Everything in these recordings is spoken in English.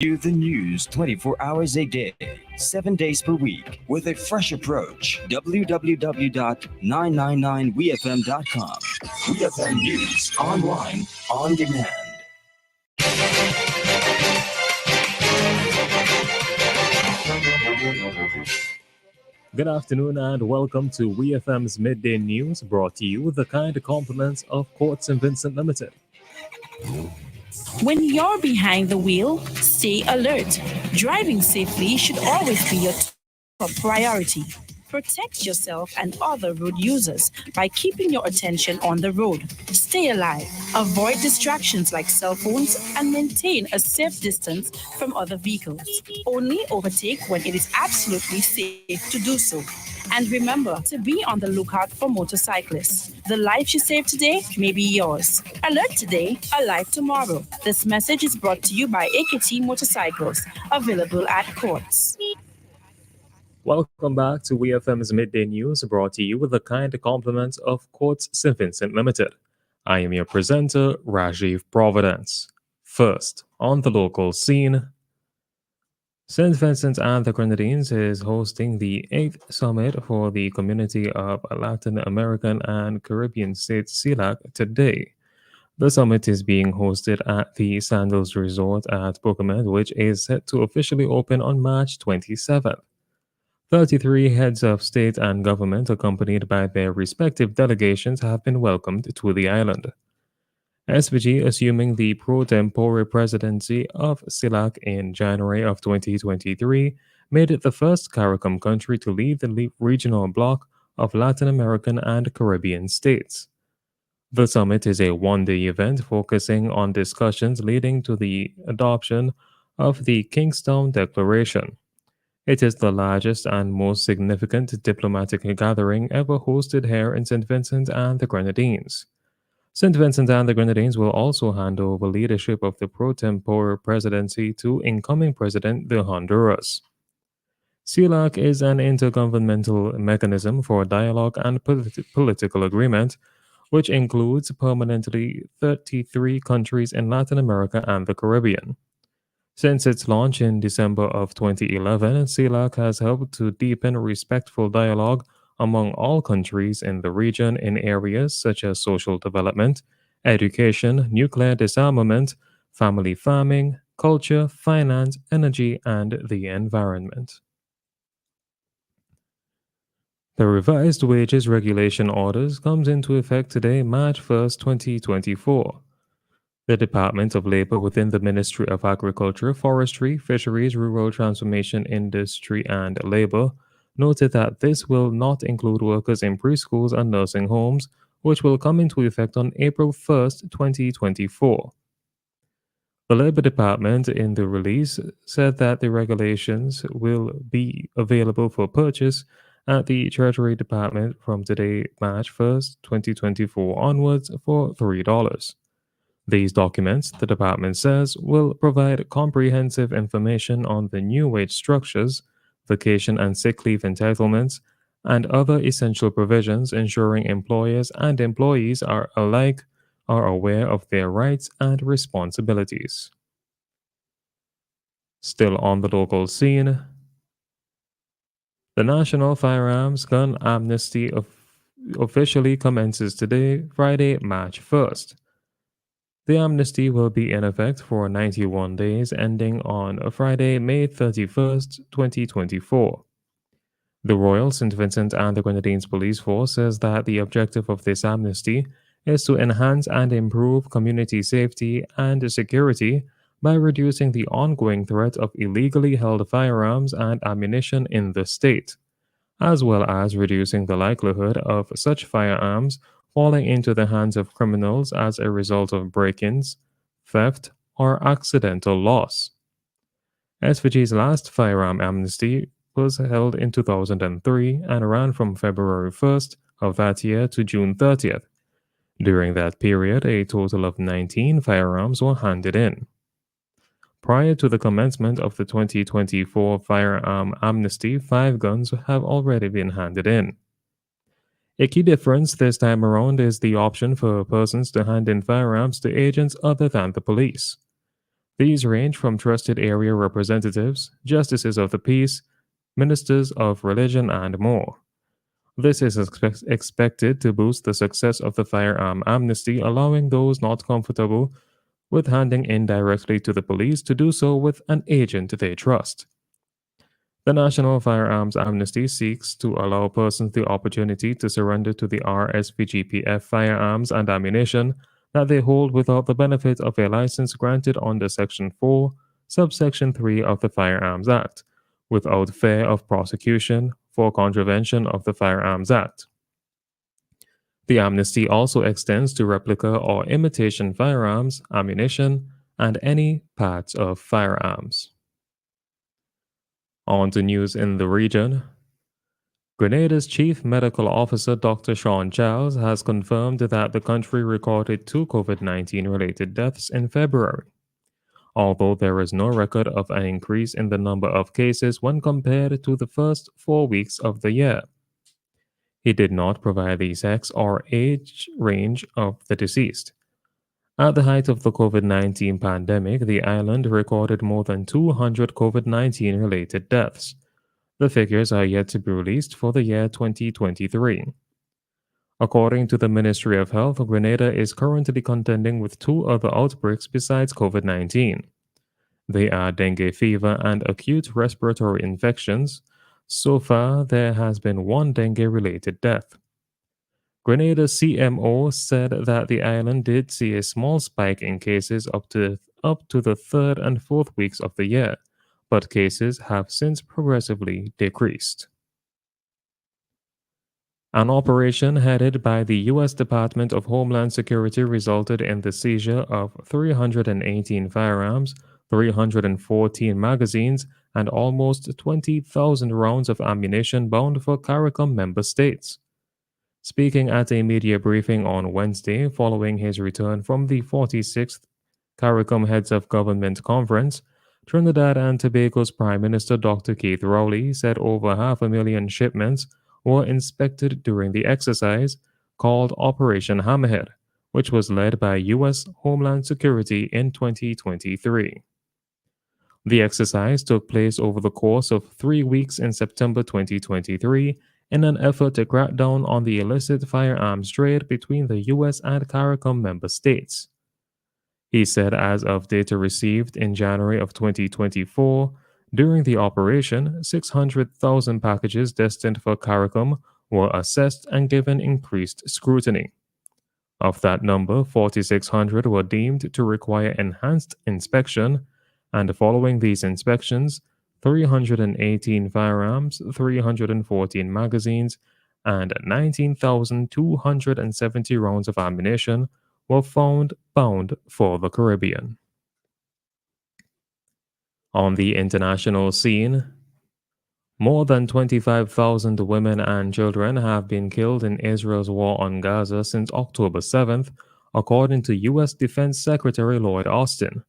you the news 24 hours a day, 7 days per week, with a fresh approach. www.999wefm.com. WeFM News, online, on demand. Good afternoon and welcome to WEFM's Midday News, brought to you with the kind compliments of Court St. Vincent Limited. When you're behind the wheel, stay alert. Driving safely should always be your top priority. Protect yourself and other road users by keeping your attention on the road. Stay alive. Avoid distractions like cell phones and maintain a safe distance from other vehicles. Only overtake when it is absolutely safe to do so. And remember to be on the lookout for motorcyclists. The life you save today may be yours. Alert today, alive tomorrow. This message is brought to you by AKT Motorcycles, available at courts. Welcome back to WEFM's Midday News, brought to you with the kind compliments of Courts St. Vincent Limited. I am your presenter, Rajiv Providence. First, on the local scene, St. Vincent and the Grenadines is hosting the 8th Summit for the Community of Latin American and Caribbean States CELAC today. The summit is being hosted at the Sandals Resort at Bocamed, which is set to officially open on March 27th. 33 heads of state and government, accompanied by their respective delegations, have been welcomed to the island. SVG, assuming the pro tempore presidency of CELAC in January of 2023, made it the first CARICOM country to lead the regional bloc of Latin American and Caribbean states. The summit is a one-day event focusing on discussions leading to the adoption of the Kingstown Declaration. It is the largest and most significant diplomatic gathering ever hosted here in St. Vincent and the Grenadines. St. Vincent and the Grenadines will also hand over leadership of the pro tempore presidency to incoming President de Honduras. CELAC is an intergovernmental mechanism for dialogue and political agreement, which includes permanently 33 countries in Latin America and the Caribbean. Since its launch in December of 2011, CELAC has helped to deepen respectful dialogue among all countries in the region in areas such as social development, education, nuclear disarmament, family farming, culture, finance, energy, and the environment. The revised wages regulation orders comes into effect today, March 1st, 2024. The Department of Labor within the Ministry of Agriculture, Forestry, Fisheries, Rural Transformation, Industry, and Labor noted that this will not include workers in preschools and nursing homes, which will come into effect on April 1st, 2024. The Labor Department in the release said that the regulations will be available for purchase at the Treasury Department from today, March 1st, 2024 onwards for $3. These documents, the department says, will provide comprehensive information on the new wage structures, vacation and sick leave entitlements, and other essential provisions ensuring employers and employees are aware of their rights and responsibilities. Still on the local scene, the National Firearms Gun Amnesty officially commences today, Friday, March 1st. The amnesty will be in effect for 91 days, ending on Friday, May 31st, 2024. The Royal St. Vincent and the Grenadines Police Force says that the objective of this amnesty is to enhance and improve community safety and security by reducing the ongoing threat of illegally held firearms and ammunition in the state, as well as reducing the likelihood of such firearms falling into the hands of criminals as a result of break-ins, theft, or accidental loss. SVG's last firearm amnesty was held in 2003 and ran from February 1st of that year to June 30th. During that period, a total of 19 firearms were handed in. Prior to the commencement of the 2024 firearm amnesty, 5 guns have already been handed in. A key difference this time around is the option for persons to hand in firearms to agents other than the police. These range from trusted area representatives, justices of the peace, ministers of religion, and more. This is expected to boost the success of the firearm amnesty, allowing those not comfortable with handing in directly to the police to do so with an agent they trust. The National Firearms Amnesty seeks to allow persons the opportunity to surrender to the RSPGPF firearms and ammunition that they hold without the benefit of a license granted under Section 4, Subsection 3 of the Firearms Act, without fear of prosecution for contravention of the Firearms Act. The amnesty also extends to replica or imitation firearms, ammunition, and any parts of firearms. On to news in the region. Grenada's Chief Medical Officer Dr. Sean Charles has confirmed that the country recorded 2 COVID-19 related deaths in February, although there is no record of an increase in the number of cases when compared to the first 4 weeks of the year. He did not provide the sex or age range of the deceased. At the height of the COVID-19 pandemic, the island recorded more than 200 COVID-19 related deaths. The figures are yet to be released for the year 2023. According to the Ministry of Health, Grenada is currently contending with two other outbreaks besides COVID-19. They are dengue fever and acute respiratory infections. So far, there has been one dengue-related death. Grenada's CMO said that the island did see a small spike in cases up to the third and fourth weeks of the year, but cases have since progressively decreased. An operation headed by the U.S. Department of Homeland Security resulted in the seizure of 318 firearms, 314 magazines, and almost 20,000 rounds of ammunition bound for CARICOM member states. Speaking at a media briefing on Wednesday following his return from the 46th CARICOM Heads of Government Conference, Trinidad and Tobago's Prime Minister Dr. Keith Rowley said over 500,000 shipments were inspected during the exercise, called Operation Hammerhead, which was led by U.S. Homeland Security in 2023. The exercise took place over the course of 3 weeks in September 2023 in an effort to crack down on the illicit firearms trade between the U.S. and CARICOM member states. He said as of data received in January of 2024, during the operation, 600,000 packages destined for CARICOM were assessed and given increased scrutiny. Of that number, 4,600 were deemed to require enhanced inspection, and following these inspections, 318 firearms, 314 magazines, and 19,270 rounds of ammunition were found bound for the Caribbean. On the international scene, more than 25,000 women and children have been killed in Israel's war on Gaza since October 7th, according to U.S. Defense Secretary Lloyd Austin,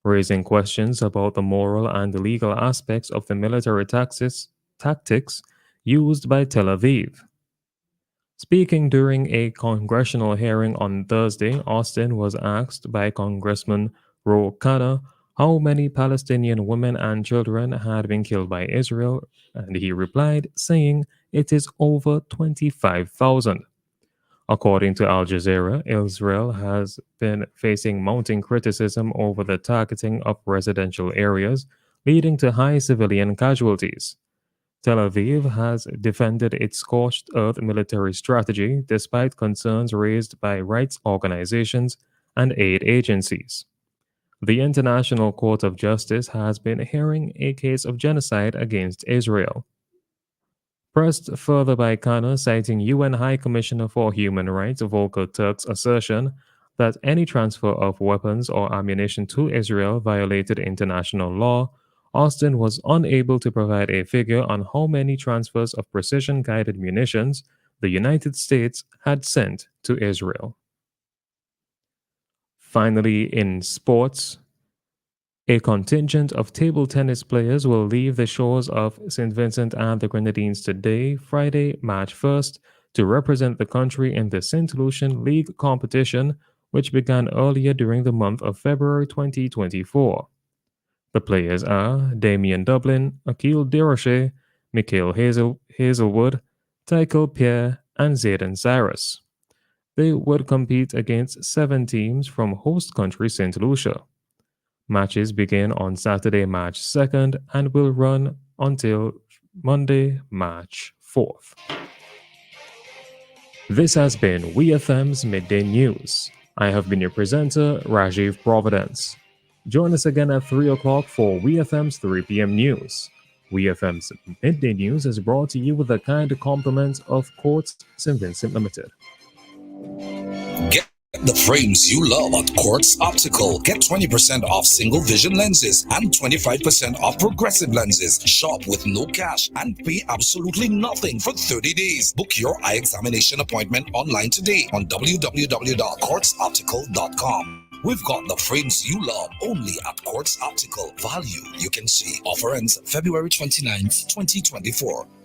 raising questions about the moral and legal aspects of the military tactics used by Tel Aviv. Speaking during a congressional hearing on Thursday, Austin was asked by Congressman Ro Khanna how many Palestinian women and children had been killed by Israel, and he replied, saying it is over 25,000. According to Al Jazeera, Israel has been facing mounting criticism over the targeting of residential areas, leading to high civilian casualties. Tel Aviv has defended its scorched earth military strategy despite concerns raised by rights organizations and aid agencies. The International Court of Justice has been hearing a case of genocide against Israel. Pressed further by Khanna, citing UN High Commissioner for Human Rights Volker Turk's assertion that any transfer of weapons or ammunition to Israel violated international law, Austin was unable to provide a figure on how many transfers of precision-guided munitions the United States had sent to Israel. Finally, in sports, a contingent of table tennis players will leave the shores of St. Vincent and the Grenadines today, Friday, March 1st, to represent the country in the St. Lucian League competition, which began earlier during the month of February 2024. The players are Damien Dublin, Akil Desroches, Mikhail Hazelwood, Tycho Pierre, and Zayden Cyrus. They would compete against 7 teams from host country St. Lucia. Matches begin on Saturday, March 2nd and will run until Monday, March 4th. This has been WeFM's Midday News. I have been your presenter, Rajiv Providence. Join us again at 3 o'clock for WeFM's 3 p.m. news. WeFM's Midday News is brought to you with the kind compliments of Quartz St. Vincent Limited. Get the frames you love at Quartz Optical. Get 20% off single vision lenses and 25% off progressive lenses. Shop with no cash and pay absolutely nothing for 30 days. Book your eye examination appointment online today on www.quartzoptical.com. We've got the frames you love only at Quartz Optical. Value you can see. Offer ends February 29th, 2024.